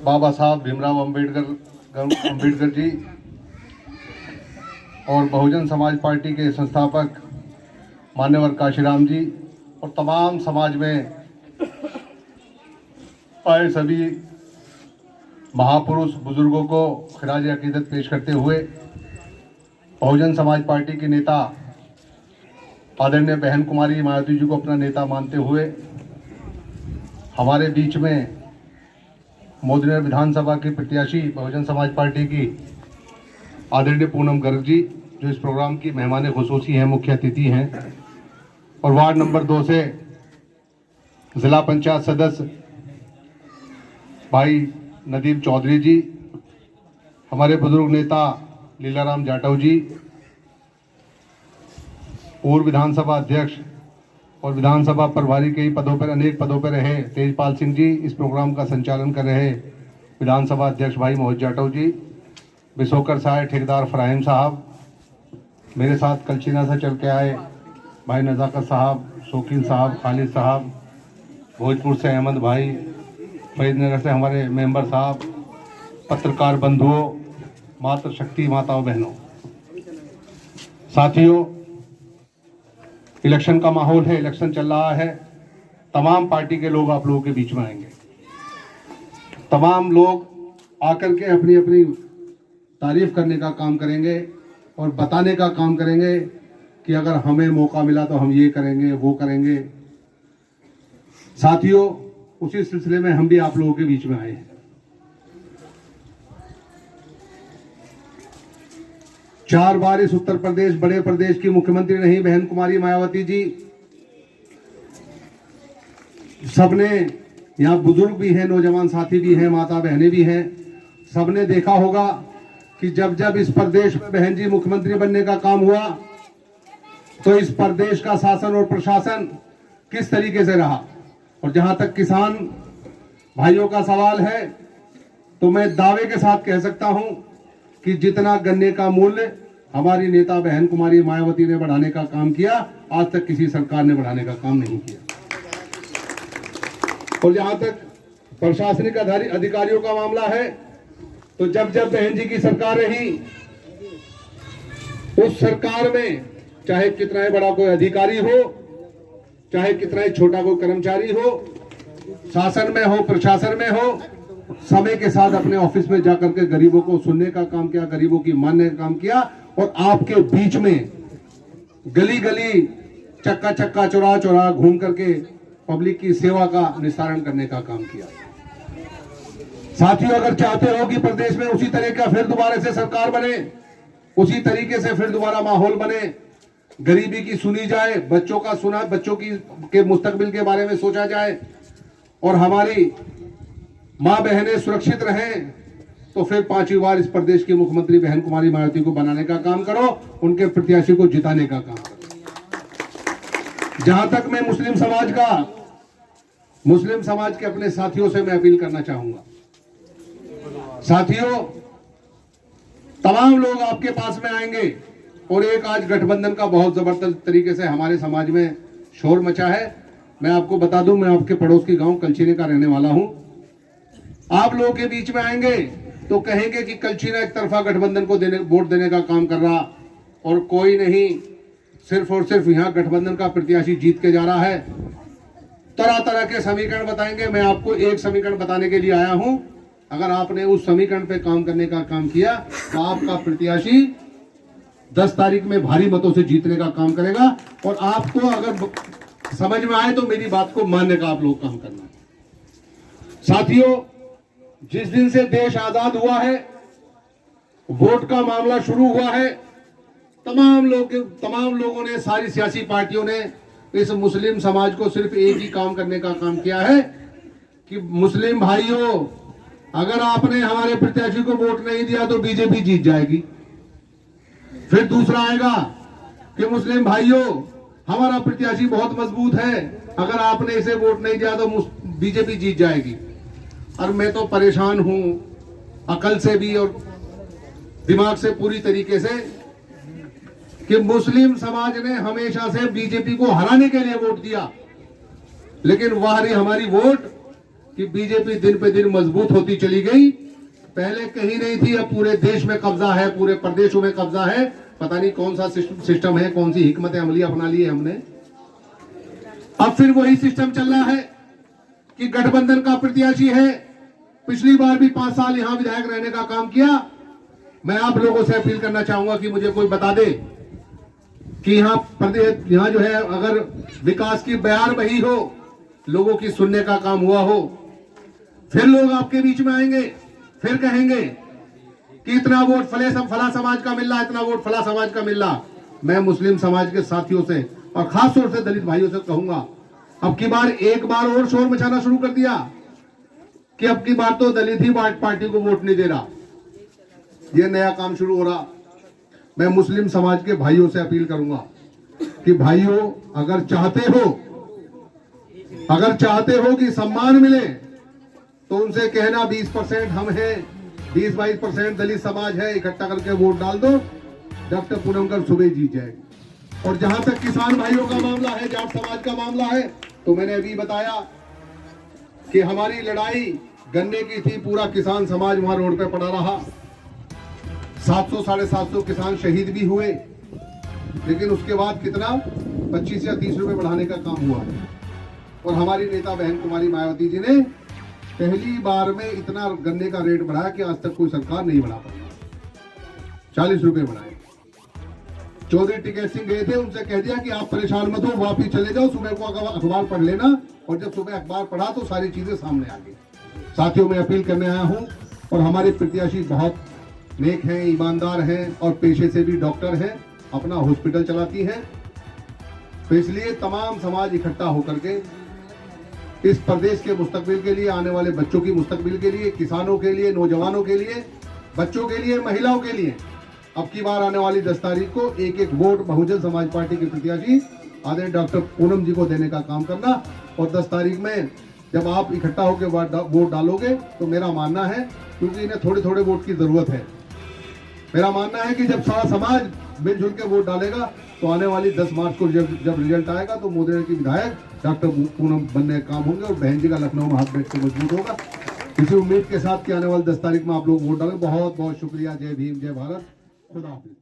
बाबा साहब भीमराव अंबेडकर जी और बहुजन समाज पार्टी के संस्थापक मान्यवर काशीराम जी और तमाम समाज में आए सभी महापुरुष बुजुर्गों को खिराज अकीदत पेश करते हुए बहुजन समाज पार्टी के नेता आदरणीय बहन कुमारी मायावती जी को अपना नेता मानते हुए हमारे बीच में मोदीनगर विधानसभा के प्रत्याशी बहुजन समाज पार्टी की आदरणीय पूनम गर्ग जी जो इस प्रोग्राम की मेहमान खुसूसी हैं, मुख्य अतिथि हैं, और वार्ड नंबर 2 से जिला पंचायत सदस्य भाई नदीम चौधरी जी, हमारे बुजुर्ग नेता लीलाराम जाटव जी, पूर्व विधानसभा अध्यक्ष और विधानसभा प्रभारी कई पदों पर अनेक पदों पर रहे तेजपाल सिंह जी, इस प्रोग्राम का संचालन कर रहे विधानसभा अध्यक्ष भाई मोहित जाटव जी, बिसोकर साहब ठेकेदार फराहिम साहब, मेरे साथ कलचीना से चल के आए भाई नज़ाकत साहब, शौकीन साहब, खालिद साहब, भोजपुर से अहमद भाई, फरीदनगर से हमारे मेंबर साहब, पत्रकार बंधुओं, मातृशक्ति माताओं बहनों, साथियों, इलेक्शन का माहौल है, इलेक्शन चल रहा है। तमाम पार्टी के लोग आप लोगों के बीच में आएंगे। तमाम लोग आकर के अपनी अपनी तारीफ करने का काम करेंगे और बताने का काम करेंगे कि अगर हमें मौका मिला तो हम ये करेंगे, वो करेंगे। साथियों, उसी सिलसिले में हम भी आप लोगों के बीच में आए हैं। 4 बार इस उत्तर प्रदेश बड़े प्रदेश की मुख्यमंत्री रही बहन कुमारी मायावती जी। सबने, यहाँ बुजुर्ग भी हैं, नौजवान साथी भी हैं, माता बहनें भी हैं, सबने देखा होगा कि जब जब इस प्रदेश में बहन जी मुख्यमंत्री बनने का काम हुआ तो इस प्रदेश का शासन और प्रशासन किस तरीके से रहा। और जहां तक किसान भाइयों का सवाल है तो मैं दावे के साथ कह सकता हूं कि जितना गन्ने का मूल्य हमारी नेता बहन कुमारी मायावती ने बढ़ाने का काम किया, आज तक किसी सरकार ने बढ़ाने का काम नहीं किया। और जहां तक प्रशासनिक अधिकारियों का मामला है तो जब जब बहन जी की सरकार रही उस सरकार में चाहे कितना ही बड़ा कोई अधिकारी हो, चाहे कितना ही छोटा कोई कर्मचारी हो, शासन में हो, प्रशासन में हो, समय के साथ अपने ऑफिस में जाकर के गरीबों को सुनने का काम किया, गरीबों की मानने का काम किया और आपके बीच में गली गली, चक्का चक्का, चौराहा चौराहा घूम करके पब्लिक की सेवा का निस्तारण करने का काम किया। साथियों, अगर चाहते हो कि प्रदेश में उसी तरह का फिर दोबारा से सरकार बने, उसी तरीके से फिर दोबारा माहौल बने, गरीबी की सुनी जाए, बच्चों का सुना, बच्चों की के मुस्तकबिल के बारे में सोचा जाए और हमारी मां बहनें सुरक्षित रहें, तो फिर 5वीं बार इस प्रदेश की मुख्यमंत्री बहन कुमारी मायावती को बनाने का काम करो, उनके प्रत्याशी को जिताने का काम करो। जहां तक मैं मुस्लिम समाज के अपने साथियों से मैं अपील करना चाहूंगा। साथियों, तमाम लोग आपके पास में आएंगे और एक आज गठबंधन का बहुत जबरदस्त तरीके से हमारे समाज में शोर मचा है। मैं आपको बता दूं, मैं आपके पड़ोस की गांव कलचीने का रहने वाला हूं। आप लोगों के बीच में आएंगे तो कहेंगे कि कलचीना एक तरफा गठबंधन को वोट देने का काम कर रहा और कोई नहीं, सिर्फ और सिर्फ यहां गठबंधन का प्रत्याशी जीत के जा रहा है। तरह तरह के समीकरण बताएंगे। मैं आपको एक समीकरण बताने के लिए आया हूं। अगर आपने उस समीकरण पे काम करने का काम किया तो आपका प्रत्याशी 10 तारीख में भारी मतों से जीतने का काम करेगा। और आपको अगर समझ में आए तो मेरी बात को मानने का आप लोग काम करना। साथियों, जिस दिन से देश आजाद हुआ है, वोट का मामला शुरू हुआ है, तमाम लोगों ने, सारी सियासी पार्टियों ने इस मुस्लिम समाज को सिर्फ एक ही काम करने का काम किया है कि मुस्लिम भाइयों, अगर आपने हमारे प्रत्याशी को वोट नहीं दिया तो बीजेपी जीत जाएगी। फिर दूसरा आएगा कि मुस्लिम भाइयों, हमारा प्रत्याशी बहुत मजबूत है, अगर आपने इसे वोट नहीं दिया तो बीजेपी जीत जाएगी। और मैं तो परेशान हूं अकल से भी और दिमाग से पूरी तरीके से कि मुस्लिम समाज ने हमेशा से बीजेपी को हराने के लिए वोट दिया, लेकिन वह हमारी वोट कि बीजेपी दिन पे दिन मजबूत होती चली गई। पहले कहीं नहीं थी, अब पूरे देश में कब्जा है, पूरे प्रदेशों में कब्जा है। पता नहीं कौन सा सिस्टम है, कौन सी हिकमत अमली अपना ली है हमने। अब फिर वही सिस्टम चल रहा है कि गठबंधन का प्रत्याशी है। पिछली बार भी 5 साल यहां विधायक रहने का काम किया। मैं आप लोगों से अपील करना चाहूंगा कि मुझे कोई बता दे कि यहाँ जो है अगर विकास की बयार बही हो, लोगों की सुनने का काम हुआ हो, फिर लोग आपके बीच में आएंगे, फिर कहेंगे कि इतना वोट फला समाज का मिल रहा, इतना वोट फला समाज का मिल रहा। मैं मुस्लिम समाज के साथियों से और खास तौर से दलित भाइयों से कहूंगा, अब की बार एक बार और शोर मचाना शुरू कर दिया कि अब की बार तो दलित ही पार्टी को वोट नहीं दे रहा। ये नया काम शुरू हो रहा। मैं मुस्लिम समाज के भाइयों से अपील करूंगा कि भाइयों, अगर चाहते हो कि सम्मान मिले तो उनसे कहना 20% हम हैं, 20-22% दलित समाज है, इकट्ठा करके वोट डाल दो, डॉक्टर पूनम कर सुबह जीत जाएगी। और जहां तक किसान भाइयों का मामला है, जाट समाज का मामला है, तो मैंने अभी बताया कि हमारी लड़ाई गन्ने की थी, पूरा किसान समाज वहां रोड पे पड़ा रहा। 700-750 किसान शहीद भी हुए, लेकिन उसके बाद कितना 25 या 30 रुपए बढ़ाने का काम हुआ। और हमारी नेता बहन कुमारी मायावती जी ने पहली बार में इतना गन्ने का रेट बढ़ाया कि आज तक कोई सरकार नहीं बढ़ा पाई। 40 रुपए बढ़ाए। चौधरी टिकैत सिंह गए थे, उनसे कह दिया कि आप परेशान मत हो, वापिस चले जाओ, सुबह को अखबार पढ़ लेना। और जब सुबह अखबार पढ़ा तो सारी चीजें सामने आ गई। साथियों, मैं अपील करने आया हूं, और हमारे प्रत्याशी बहुत नेक हैं, ईमानदार हैं, और पेशे से भी डॉक्टर हैं, अपना हॉस्पिटल चलाती हैं। तो इसलिए तमाम समाज इकट्ठा होकर के इस प्रदेश के मुस्तकबिल के लिए, आने वाले बच्चों की मुस्तकबिल के लिए, किसानों के लिए, नौजवानों के लिए, बच्चों के लिए, महिलाओं के लिए, अब की बार आने वाली 10 तारीख को एक वोट बहुजन समाज पार्टी के प्रत्याशी आदरणीय डॉक्टर पूनम जी को देने का काम करना। और 10 तारीख में जब आप इकट्ठा होकर वोट डालोगे तो मेरा मानना है, क्योंकि इन्हें थोड़े थोड़े वोट की जरूरत है, मेरा मानना है कि जब सारा समाज मिलजुल के वोट डालेगा तो आने वाली 10 मार्च को जब रिजल्ट आएगा तो मोदी की विधायक डॉक्टर पूनम बनने का काम होंगे और बहन जी का लखनऊ में हाथ बैठ के मजबूत होगा। इसी उम्मीद के साथ कि आने वाली 10 तारीख में आप लोग वोट डालें। बहुत बहुत शुक्रिया। जय भीम, जय भारत, खुदा हाफिज।